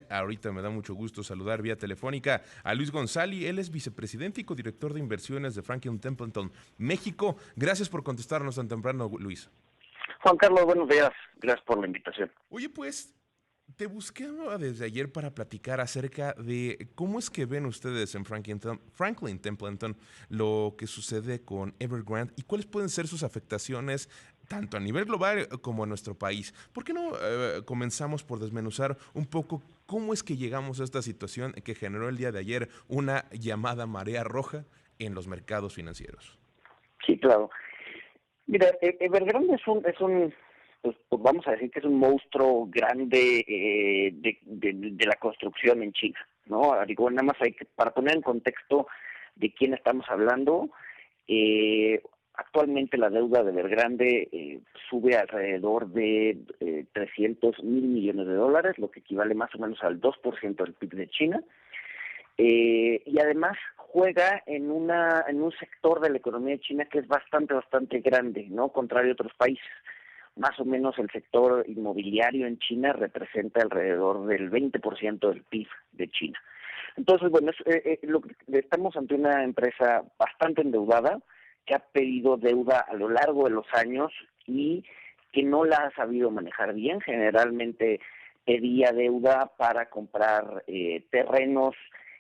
Ahorita me da mucho gusto saludar vía telefónica a Luis González. Él es vicepresidente y codirector de inversiones de Franklin Templeton, México. Gracias por contestarnos tan temprano, Luis. Juan Carlos, buenos días. Gracias por la invitación. Oye, pues, te busqué desde ayer para platicar acerca de cómo es que ven ustedes en Franklin Templeton lo que sucede con Evergrande y cuáles pueden ser sus afectaciones tanto a nivel global como a nuestro país. ¿Por qué no comenzamos por desmenuzar un poco cómo es que llegamos a esta situación que generó el día de ayer una llamada marea roja en los mercados financieros? Sí, claro. Mira, Evergrande pues vamos a decir que es un monstruo grande de la construcción en China, ¿no? Digo, nada más para poner en contexto de quién estamos hablando, eh, actualmente la deuda de Evergrande sube alrededor de 300 mil millones de dólares, lo que equivale más o menos al 2% del PIB de China. Y además juega en un sector de la economía china que es bastante grande, ¿no? Contrario a otros países. Más o menos el sector inmobiliario en China representa alrededor del 20% del PIB de China. Entonces, bueno, estamos ante una empresa bastante endeudada que ha pedido deuda a lo largo de los años y que no la ha sabido manejar bien. Generalmente pedía deuda para comprar terrenos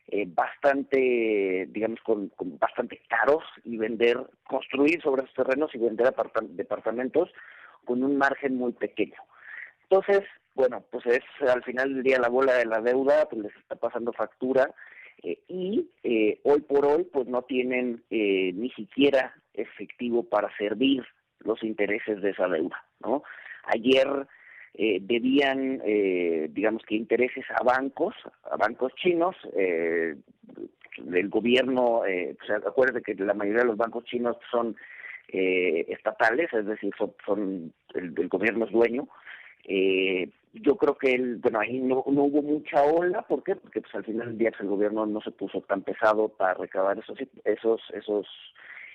digamos, con bastante caros y construir sobre esos terrenos y vender departamentos con un margen muy pequeño. Entonces, bueno, pues es al final del día la bola de la deuda, pues les está pasando factura hoy por hoy pues no tienen ni siquiera efectivo para servir los intereses de esa deuda, ¿no? Ayer debían, digamos que intereses a bancos chinos, del gobierno, pues acuérdate que la mayoría de los bancos chinos son estatales, es decir, el gobierno es dueño. Yo creo que ahí no hubo mucha ola. ¿Por qué? Porque pues al final del día pues, el gobierno no se puso tan pesado para recabar esos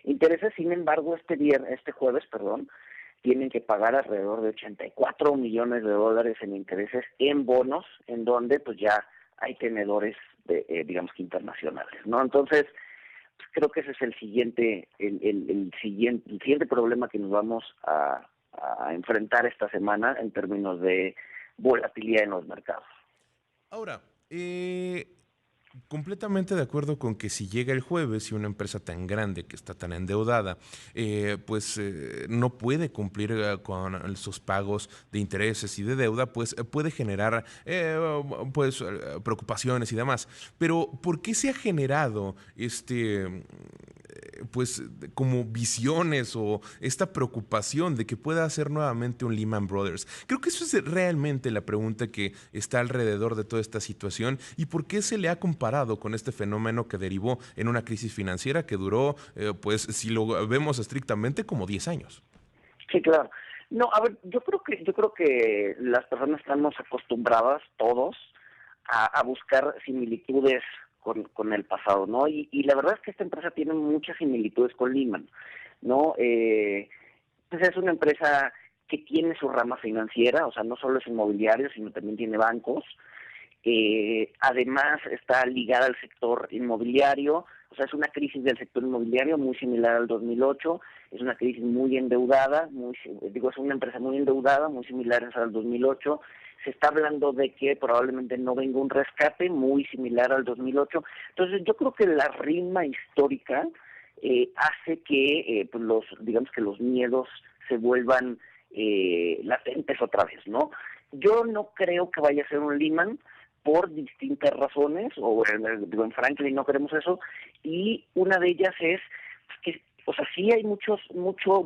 intereses. Sin embargo, este jueves, tienen que pagar alrededor de 84 millones de dólares en intereses en bonos, en donde pues ya hay tenedores digamos que internacionales, ¿no? Entonces, pues, creo que ese es el siguiente problema que nos vamos a enfrentar esta semana en términos de volatilidad en los mercados. Ahora, completamente de acuerdo con que si llega el jueves y una empresa tan grande que está tan endeudada, no puede cumplir con sus pagos de intereses y de deuda, pues puede generar preocupaciones y demás. Pero ¿por qué se ha generado pues como visiones o esta preocupación de que pueda hacer nuevamente un Lehman Brothers? Creo que eso es realmente la pregunta que está alrededor de toda esta situación y por qué se le ha comparado con este fenómeno que derivó en una crisis financiera que duró, si lo vemos estrictamente, como 10 años. Sí, claro. No, a ver, yo creo que las personas estamos acostumbradas, todos, a buscar similitudes con el pasado, ¿no? Y la verdad es que esta empresa tiene muchas similitudes con Lehman, ¿no? Pues es una empresa que tiene su rama financiera, o sea, no solo es inmobiliario, sino también tiene bancos. Además está ligada al sector inmobiliario, o sea, es una crisis del sector inmobiliario muy similar al 2008, es una crisis muy endeudada, es una empresa muy endeudada, muy similar al 2008. Se está hablando de que probablemente no venga un rescate muy similar al 2008. Entonces, yo creo que la rima histórica hace que digamos que los miedos se vuelvan latentes otra vez, ¿no? Yo no creo que vaya a ser un Lehman por distintas razones, en Franklin no queremos eso, y una de ellas es que, o sea, sí hay mucho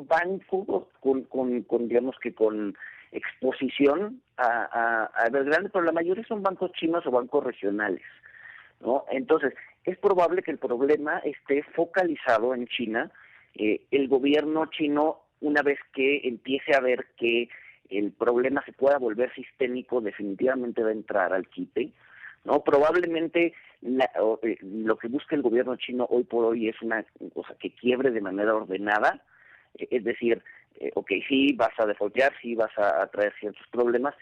banco digamos que con exposición a Evergrande, pero la mayoría son bancos chinos o bancos regionales, ¿no? Entonces, es probable que el problema esté focalizado en China. El gobierno chino, una vez que empiece a ver que el problema se pueda volver sistémico, definitivamente va a entrar al quite, ¿no? Probablemente lo que busca el gobierno chino hoy por hoy es una cosa que quiebre de manera ordenada, es decir, ok, sí vas a defaultear, sí vas a traer ciertos problemas,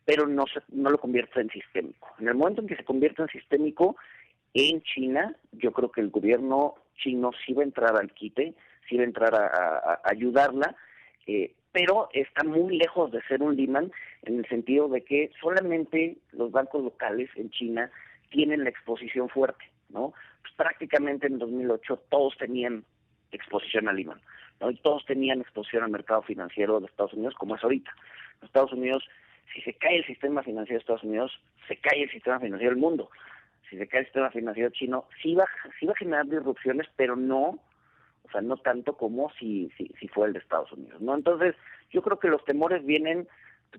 pero no lo convierte en sistémico. En el momento en que se convierte en sistémico en China, yo creo que el gobierno chino sí va a entrar al quite, sí va a entrar a ayudarla, pero está muy lejos de ser un Lehman en el sentido de que solamente los bancos locales en China tienen la exposición fuerte, ¿no? Pues prácticamente en 2008 todos tenían exposición a Lehman, ¿no? Y todos tenían exposición al mercado financiero de Estados Unidos, como es ahorita. En Estados Unidos, si se cae el sistema financiero de Estados Unidos, se cae el sistema financiero del mundo. Si se cae el sistema financiero chino, sí va a generar disrupciones, pero no, o sea, no tanto como si fue el de Estados Unidos, ¿no? Entonces, yo creo que los temores vienen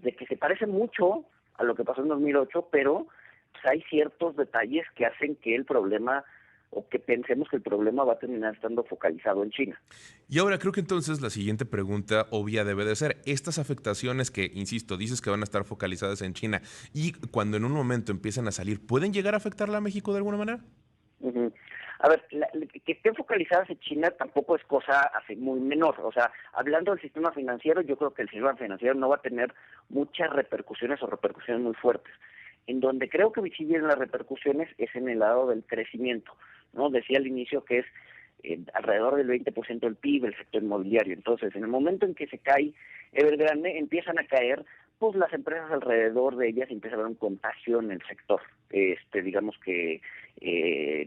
de que se parece mucho a lo que pasó en 2008, pero pues, hay ciertos detalles que hacen que el problema, o que pensemos que el problema va a terminar estando focalizado en China. Y ahora creo que entonces la siguiente pregunta obvia debe de ser, estas afectaciones que, insisto, dices que van a estar focalizadas en China y cuando en un momento empiecen a salir, ¿pueden llegar a afectarla a México de alguna manera? Uh-huh. A ver, que estén focalizadas en China tampoco es cosa así muy menor. O sea, hablando del sistema financiero, yo creo que el sistema financiero no va a tener muchas repercusiones o repercusiones muy fuertes. En donde creo que sí vienen las repercusiones es en el lado del crecimiento, ¿no? Decía al inicio que es alrededor del 20% del PIB, el sector inmobiliario. Entonces, en el momento en que se cae Evergrande, empiezan a caer pues las empresas alrededor de ellas, empieza a haber un contagio en el sector, digamos que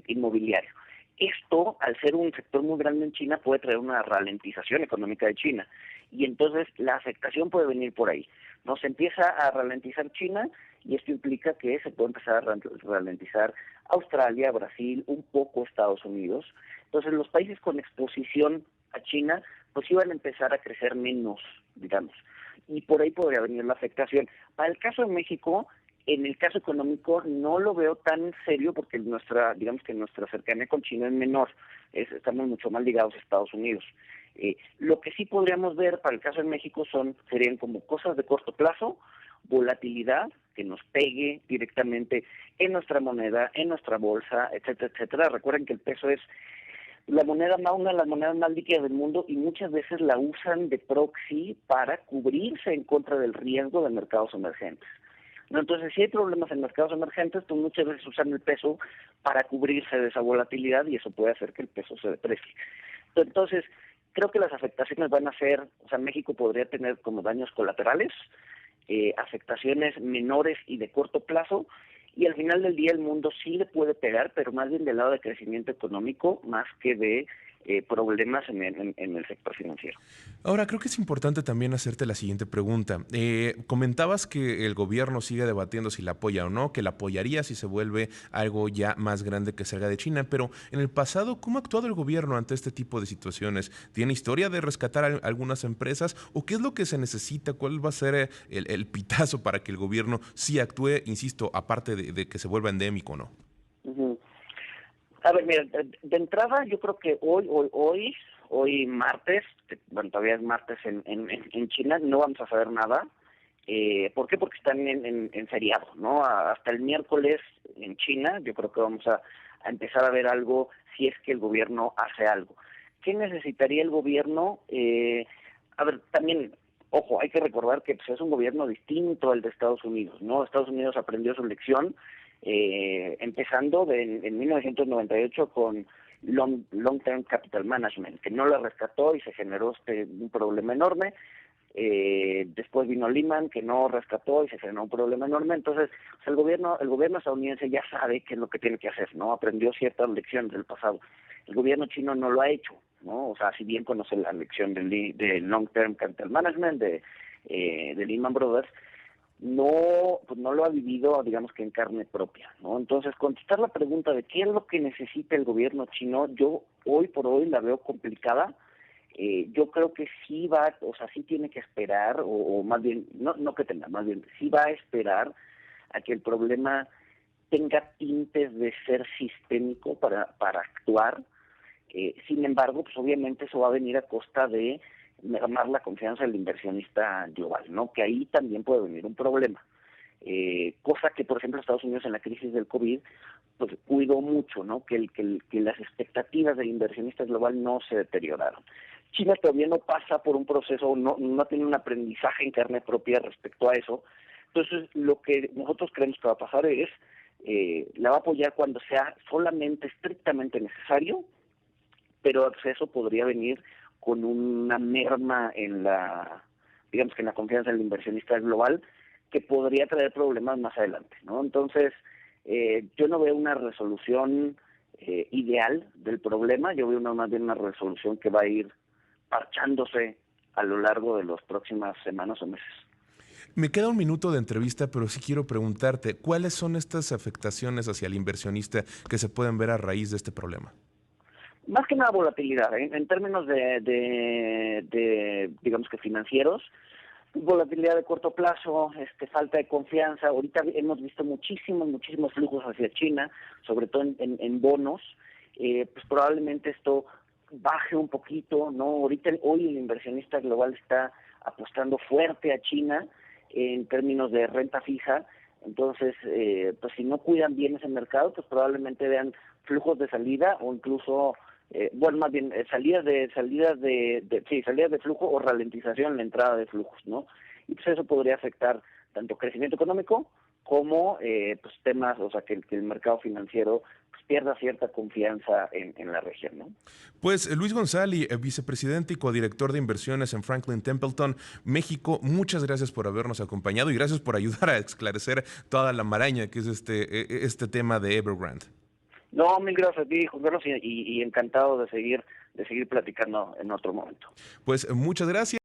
inmobiliario. Esto, al ser un sector muy grande en China, puede traer una ralentización económica de China. Y entonces la afectación puede venir por ahí, ¿no? Se empieza a ralentizar China y esto implica que se puede empezar a ralentizar Australia, Brasil, un poco Estados Unidos. Entonces los países con exposición a China pues iban a empezar a crecer menos, digamos. Y por ahí podría venir la afectación. Para el caso de México, en el caso económico no lo veo tan serio porque digamos que nuestra cercanía con China es menor, estamos mucho más ligados a Estados Unidos. Lo que sí podríamos ver para el caso de México serían como cosas de corto plazo, volatilidad que nos pegue directamente en nuestra moneda, en nuestra bolsa, etcétera, etcétera. Recuerden que el peso es una de las monedas más líquidas del mundo y muchas veces la usan de proxy para cubrirse en contra del riesgo de mercados emergentes. ¿No? Entonces, si hay problemas en mercados emergentes, pues muchas veces usan el peso para cubrirse de esa volatilidad y eso puede hacer que el peso se deprecie. Entonces, creo que las afectaciones van a ser, o sea, México podría tener como daños colaterales, afectaciones menores y de corto plazo, y al final del día el mundo sí le puede pegar, pero más bien del lado de crecimiento económico, más que de problemas en el sector financiero. Ahora, creo que es importante también hacerte la siguiente pregunta. Comentabas que el gobierno sigue debatiendo si la apoya o no, que la apoyaría si se vuelve algo ya más grande que salga de China, pero en el pasado, ¿cómo ha actuado el gobierno ante este tipo de situaciones? ¿Tiene historia de rescatar a algunas empresas o qué es lo que se necesita? ¿Cuál va a ser el pitazo para que el gobierno sí actúe, insisto, aparte de que se vuelva endémico o no? Uh-huh. A ver, mira, de entrada yo creo que hoy martes, bueno, todavía es martes en China, no vamos a saber nada. ¿Por qué? Porque están en feriado, ¿no? Hasta el miércoles en China yo creo que vamos a empezar a ver algo si es que el gobierno hace algo. ¿Qué necesitaría el gobierno? A ver, también, ojo, hay que recordar que pues, es un gobierno distinto al de Estados Unidos, ¿no? Estados Unidos aprendió su lección empezando en 1998 con Long Term Capital Management, que no la rescató y se generó un problema enorme. Después vino Lehman, que no rescató y se generó un problema enorme. Entonces, pues el gobierno estadounidense ya sabe qué es lo que tiene que hacer, ¿no? Aprendió ciertas lecciones del pasado. El gobierno chino no lo ha hecho, ¿no? O sea, si bien conoce la lección de Long Term Capital Management de Lehman Brothers, pues no lo ha vivido, digamos que en carne propia, ¿no? Entonces, contestar la pregunta de qué es lo que necesita el gobierno chino, yo hoy por hoy la veo complicada. Yo creo que sí sí tiene que esperar, o más bien, no que tenga, más bien, sí va a esperar a que el problema tenga tintes de ser sistémico para actuar. Sin embargo, pues obviamente eso va a venir a costa de mermar la confianza del inversionista global, ¿no? Que ahí también puede venir un problema. Cosa que, por ejemplo, Estados Unidos en la crisis del COVID, pues cuidó mucho, ¿no? Que las expectativas del inversionista global no se deterioraron. China todavía no pasa por un proceso, no tiene un aprendizaje en carne propia respecto a eso. Entonces, lo que nosotros creemos que va a pasar es, la va a apoyar cuando sea solamente estrictamente necesario, pero eso podría venir con una merma en la, digamos que en la confianza del inversionista global, que podría traer problemas más adelante, ¿no? Entonces, yo no veo una resolución ideal del problema, yo veo más bien una resolución que va a ir parchándose a lo largo de las próximas semanas o meses. Me queda un minuto de entrevista, pero sí quiero preguntarte, ¿cuáles son estas afectaciones hacia el inversionista que se pueden ver a raíz de este problema? Más que nada volatilidad, en términos de, digamos que financieros, volatilidad de corto plazo, falta de confianza. Ahorita hemos visto muchísimos flujos hacia China, sobre todo en bonos. Pues probablemente esto baje un poquito, ¿no? Hoy el inversionista global está apostando fuerte a China en términos de renta fija. Entonces, pues si no cuidan bien ese mercado, pues probablemente vean flujos de salida o incluso bueno, más bien salidas de flujo o ralentización en la entrada de flujos, ¿no? Y pues eso podría afectar tanto crecimiento económico como pues temas, o sea, que el mercado financiero pues, pierda cierta confianza en la región, ¿no? Pues Luis González, vicepresidente y codirector de inversiones en Franklin Templeton, México, muchas gracias por habernos acompañado y gracias por ayudar a esclarecer toda la maraña que es este tema de Evergrande. No, mil gracias a ti, Juan Carlos, y encantado de seguir platicando en otro momento. Pues muchas gracias.